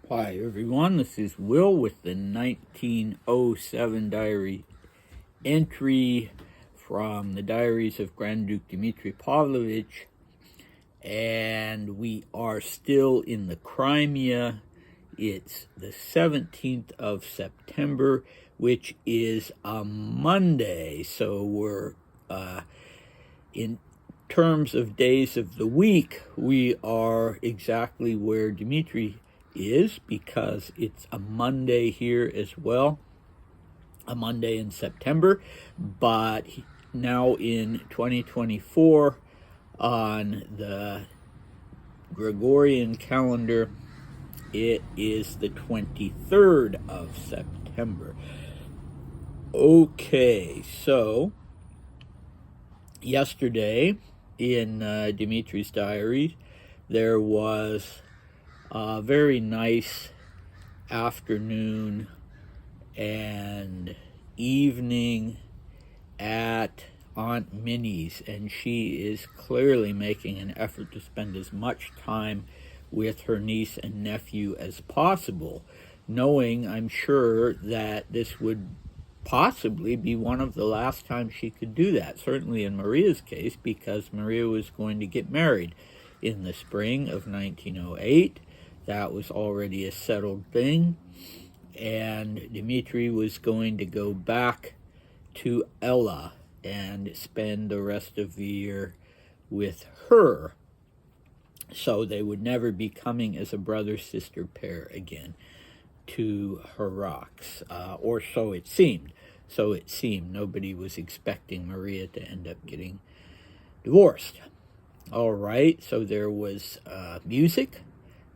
Hi everyone, this is Will with the 1907 diary entry from the diaries of Grand Duke Dmitri Pavlovich, and we are still in the Crimea. It's the 17th of September, which is a Monday, so we're in terms of days of the week, we are exactly where Dmitri is, because it's a Monday here as well, a Monday in September. But now in 2024, on the Gregorian calendar, it is the 23rd of September. Okay, so yesterday in Dimitri's diary, there was a very nice afternoon and evening at Aunt Minnie's, and she is clearly making an effort to spend as much time with her niece and nephew as possible, knowing, I'm sure, that this would possibly be one of the last times she could do that, certainly in Maria's case, because Maria was going to get married in the spring of 1908. That was already a settled thing, and Dmitri was going to go back to Ella and spend the rest of the year with her, so they would never be coming as a brother-sister pair again to her rocks, or so it seemed. So it seemed. Nobody was expecting Maria to end up getting divorced. All right, so there was music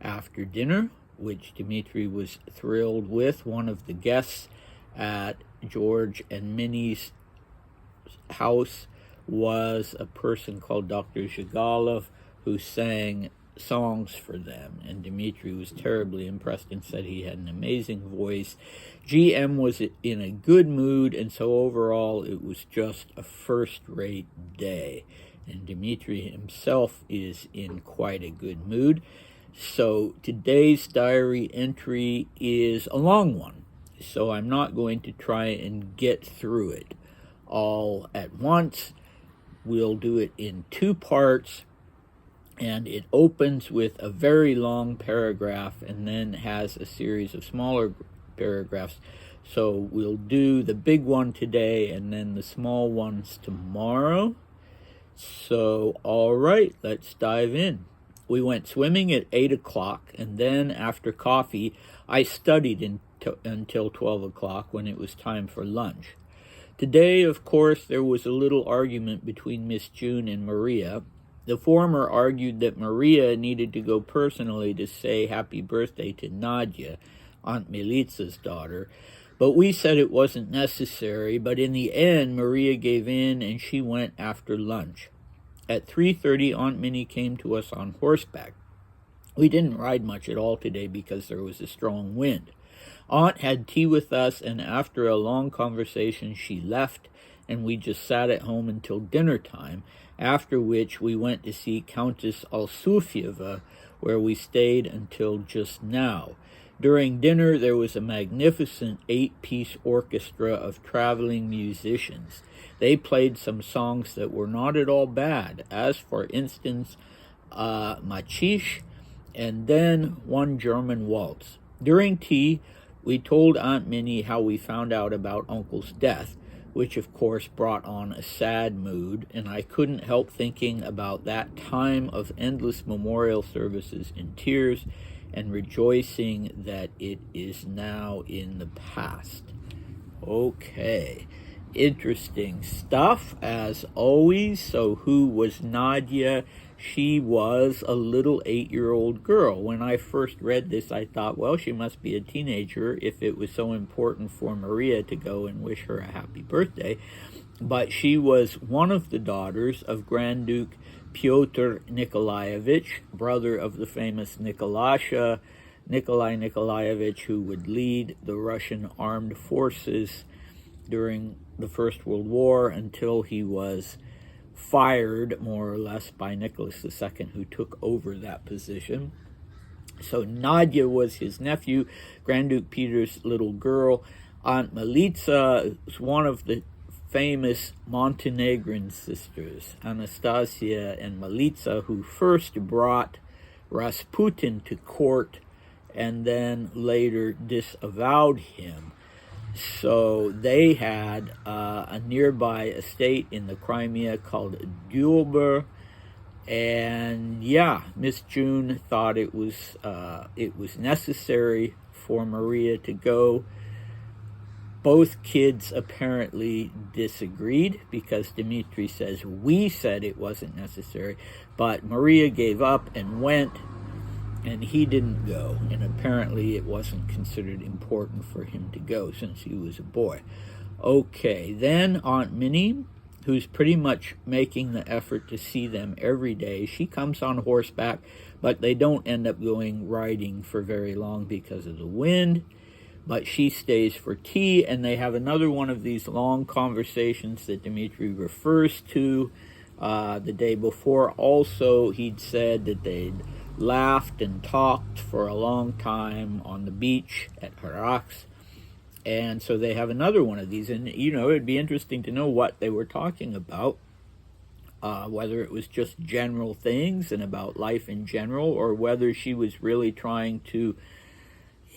after dinner, which Dmitri was thrilled with. One of the guests at George and Minnie's house was a person called Dr. Zhigalov, who sang songs for them, and Dmitri was terribly impressed and said he had an amazing voice. GM was in a good mood, and so overall it was just a first-rate day, and Dmitri himself is in quite a good mood. So today's diary entry is a long one, so I'm not going to try and get through it all at once. We'll do it in two parts, and it opens with a very long paragraph and then has a series of smaller paragraphs. So we'll do the big one today and then the small ones tomorrow. So, all right, let's dive in. We went swimming at 8 o'clock, and then after coffee, I studied until 12 o'clock when it was time for lunch. Today, of course, there was a little argument between Miss June and Maria. The former argued that Maria needed to go personally to say happy birthday to Nadia, Aunt Militsa's daughter, but we said it wasn't necessary. But in the end, Maria gave in, and she went after lunch. At 3:30, Aunt Minnie came to us on horseback. We didn't ride much at all today because there was a strong wind. Aunt had tea with us, and after a long conversation, she left, and we just sat at home until dinner time, after which we went to see Countess Alsufieva, where we stayed until just now. During dinner, there was a magnificent 8-piece orchestra of traveling musicians. They played some songs that were not at all bad, as, for instance, Machish, and then one German waltz. During tea, we told Aunt Minnie how we found out about Uncle's death, which of course brought on a sad mood, and I couldn't help thinking about that time of endless memorial services and tears, and rejoicing that it is now in the past. Okay, interesting stuff as always. So who was Nadia? She was a little 8-year-old girl. When I first read this, I thought, well, she must be a teenager if it was so important for Maria to go and wish her a happy birthday. But she was one of the daughters of Grand Duke Pyotr Nikolaevich, brother of the famous Nikolai Nikolaevich, who would lead the Russian armed forces during the First World War until he was fired, more or less, by Nicholas II, who took over that position. So Nadia was his nephew, Grand Duke Peter's little girl. Aunt Militsa was one of the famous Montenegrin sisters, Anastasia and Militsa, who first brought Rasputin to court and then later disavowed him. So they had a nearby estate in the Crimea called Duke, and yeah, Miss June thought it was necessary for Maria to go. Both kids apparently disagreed because Dmitri says, we said it wasn't necessary, but Maria gave up and went, and he didn't go. And apparently it wasn't considered important for him to go since he was a boy. Okay, then Aunt Minnie, who's pretty much making the effort to see them every day, she comes on horseback, but they don't end up going riding for very long because of the wind. But she stays for tea, and they have another one of these long conversations that Dmitri refers to. The day before also, he'd said that they'd laughed and talked for a long time on the beach at Harax. And so they have another one of these. And, it'd be interesting to know what they were talking about, whether it was just general things and about life in general, or whether she was really trying to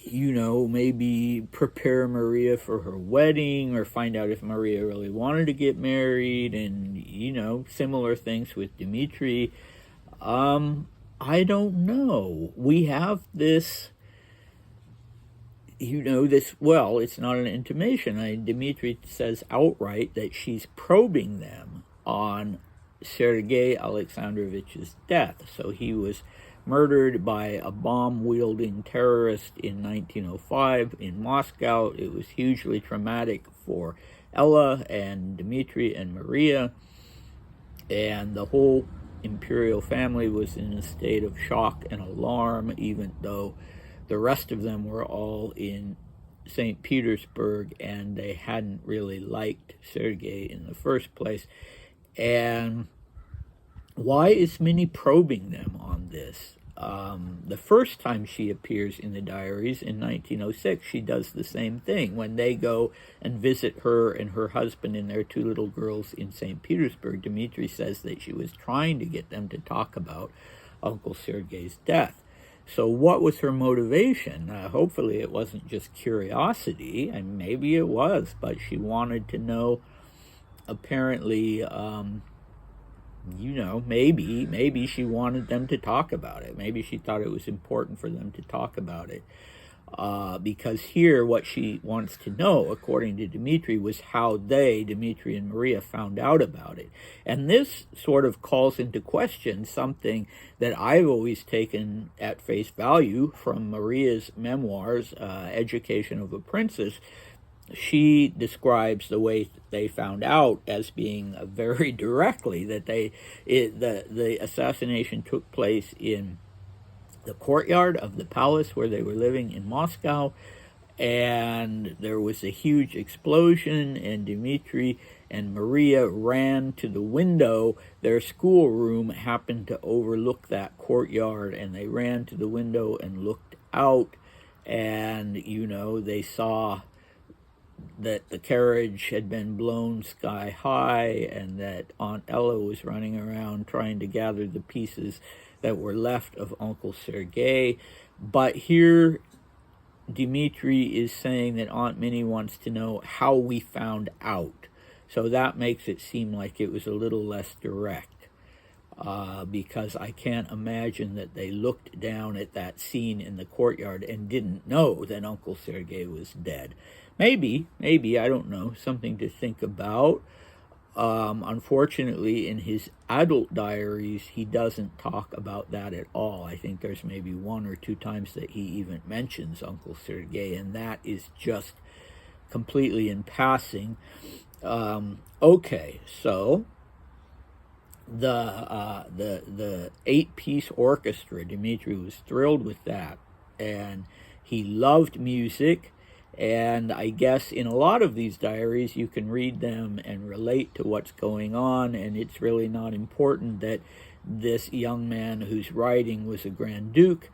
maybe prepare Maria for her wedding, or find out if Maria really wanted to get married, and, similar things with Dmitri. I don't know. We have this, it's not an intimation. Dmitri says outright that she's probing them on Sergei Alexandrovich's death. So he was murdered by a bomb-wielding terrorist in 1905 in Moscow. It was hugely traumatic for Ella and Dmitri and Maria, and the whole imperial family was in a state of shock and alarm, even though the rest of them were all in St. Petersburg, and they hadn't really liked Sergei in the first place. And why is Minnie probing them on this? The first time she appears in the diaries in 1906, she does the same thing. When they go and visit her and her husband and their two little girls in St. Petersburg, Dmitri says that she was trying to get them to talk about Uncle Sergei's death. So what was her motivation? Hopefully it wasn't just curiosity, and maybe it was, but she wanted to know, apparently, maybe she wanted them to talk about it. Maybe she thought it was important for them to talk about it. Because here, what she wants to know, according to Dmitri, was how Dmitri and Maria, found out about it. And this sort of calls into question something that I've always taken at face value from Maria's memoirs, Education of a Princess. She describes the way they found out as being very directly that the assassination took place in the courtyard of the palace where they were living in Moscow, and there was a huge explosion, and Dmitri and Maria ran to the window. Their schoolroom happened to overlook that courtyard, and they ran to the window and looked out, and they saw that the carriage had been blown sky high, and that Aunt Ella was running around trying to gather the pieces that were left of Uncle Sergei. But here Dmitri is saying that Aunt Minnie wants to know how we found out. So that makes it seem like it was a little less direct, because I can't imagine that they looked down at that scene in the courtyard and didn't know that Uncle Sergei was dead. Maybe, I don't know, something to think about. Unfortunately, in his adult diaries, he doesn't talk about that at all. I think there's maybe one or two times that he even mentions Uncle Sergei, and that is just completely in passing. Okay, so the 8-piece orchestra, Dmitri was thrilled with that, and he loved music. And I guess in a lot of these diaries, you can read them and relate to what's going on, and it's really not important that this young man who's writing was a Grand Duke.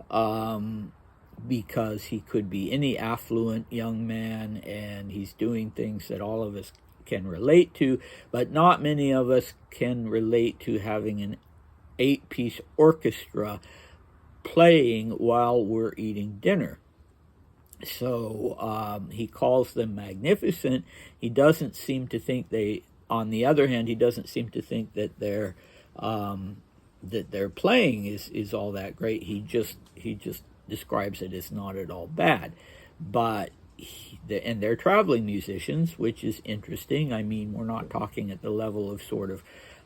because he could be any affluent young man, and he's doing things that all of us can relate to, but not many of us can relate to having an 8-piece orchestra playing while we're eating dinner. So he calls them magnificent. He doesn't seem to think on the other hand, he doesn't seem to think that their playing is all that great. He just describes it as not at all bad. But and they're traveling musicians, which is interesting. I mean, we're not talking at the level of sort of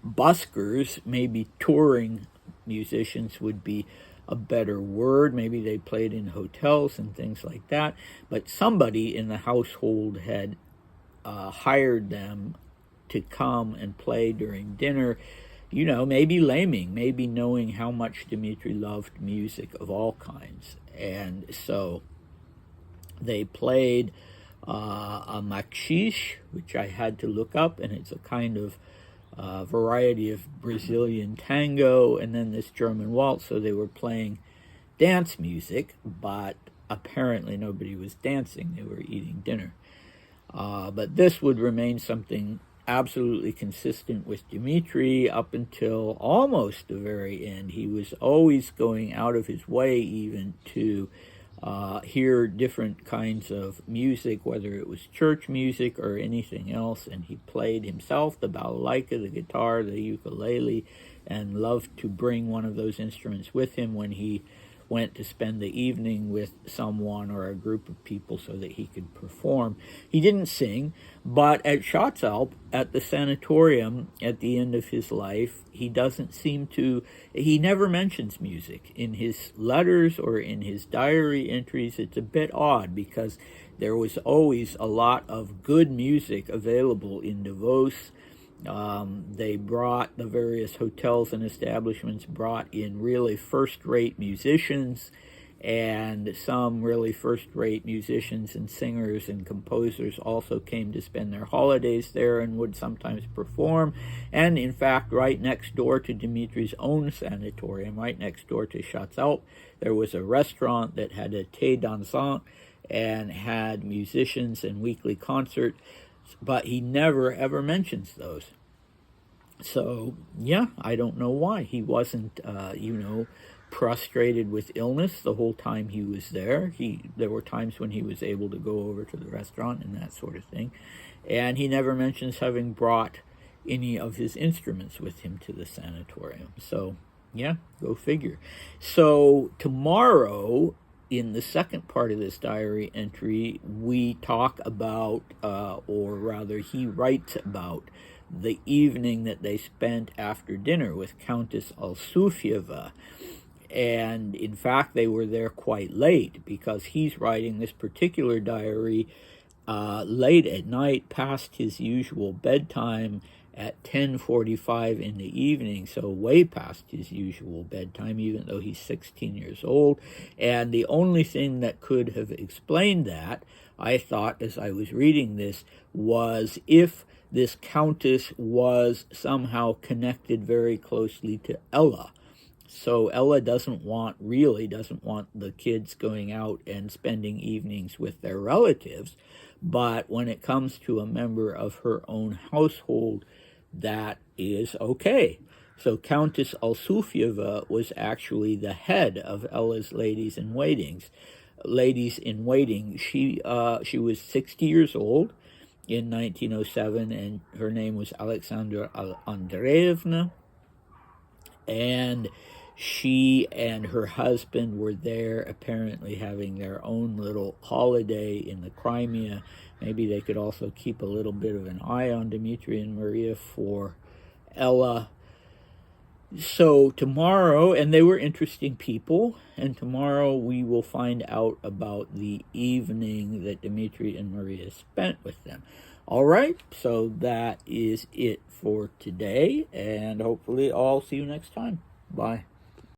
buskers. Maybe touring musicians would be a better word. Maybe they played in hotels and things like that. But somebody in the household had hired them to come and play during dinner. You know, maybe laming, maybe knowing how much Dmitri loved music of all kinds. And so they played a makshish, which I had to look up, and it's a kind of variety of Brazilian tango, and then this German waltz. So they were playing dance music, but apparently nobody was dancing. They were eating dinner. But this would remain something absolutely consistent with Dmitri up until almost the very end. He was always going out of his way even to hear different kinds of music, whether it was church music or anything else, and he played himself the balalaika, the guitar, the ukulele, and loved to bring one of those instruments with him when he went to spend the evening with someone or a group of people so that he could perform. He didn't sing, but at Schatzalp, at the sanatorium at the end of his life, he never mentions music. In his letters or in his diary entries, it's a bit odd because there was always a lot of good music available in Davos. The various hotels and establishments brought in really first-rate musicians, and some really first-rate musicians and singers and composers also came to spend their holidays there and would sometimes perform. And in fact, right next door to Dmitri's own sanatorium, right next door to Schatzalp, there was a restaurant that had a thé dansant and had musicians and weekly concerts, but he never ever mentions those. So yeah, I don't know why. He wasn't prostrated with illness the whole time he was there. There were times when he was able to go over to the restaurant and that sort of thing, and he never mentions having brought any of his instruments with him to the sanatorium. So yeah, go figure. So tomorrow, in the second part of this diary entry, we talk about, or rather he writes about, the evening that they spent after dinner with Countess Alsufieva. And in fact, they were there quite late because he's writing this particular diary late at night, past his usual bedtime at 10:45 in the evening, so way past his usual bedtime, even though he's 16 years old. And the only thing that could have explained that, I thought as I was reading this, was if this countess was somehow connected very closely to Ella. So Ella doesn't want the kids going out and spending evenings with their relatives, but when it comes to a member of her own household, that is okay. So Countess Alsufieva was actually the head of Ella's ladies in waiting. She was 60 years old in 1907, and her name was Alexandra Andreevna, and she and her husband were there apparently having their own little holiday in the Crimea. Maybe they could also keep a little bit of an eye on Dmitri and Maria for Ella. So tomorrow, and they were interesting people, and tomorrow we will find out about the evening that Dmitri and Maria spent with them. All right, so that is it for today, and hopefully I'll see you next time. Bye.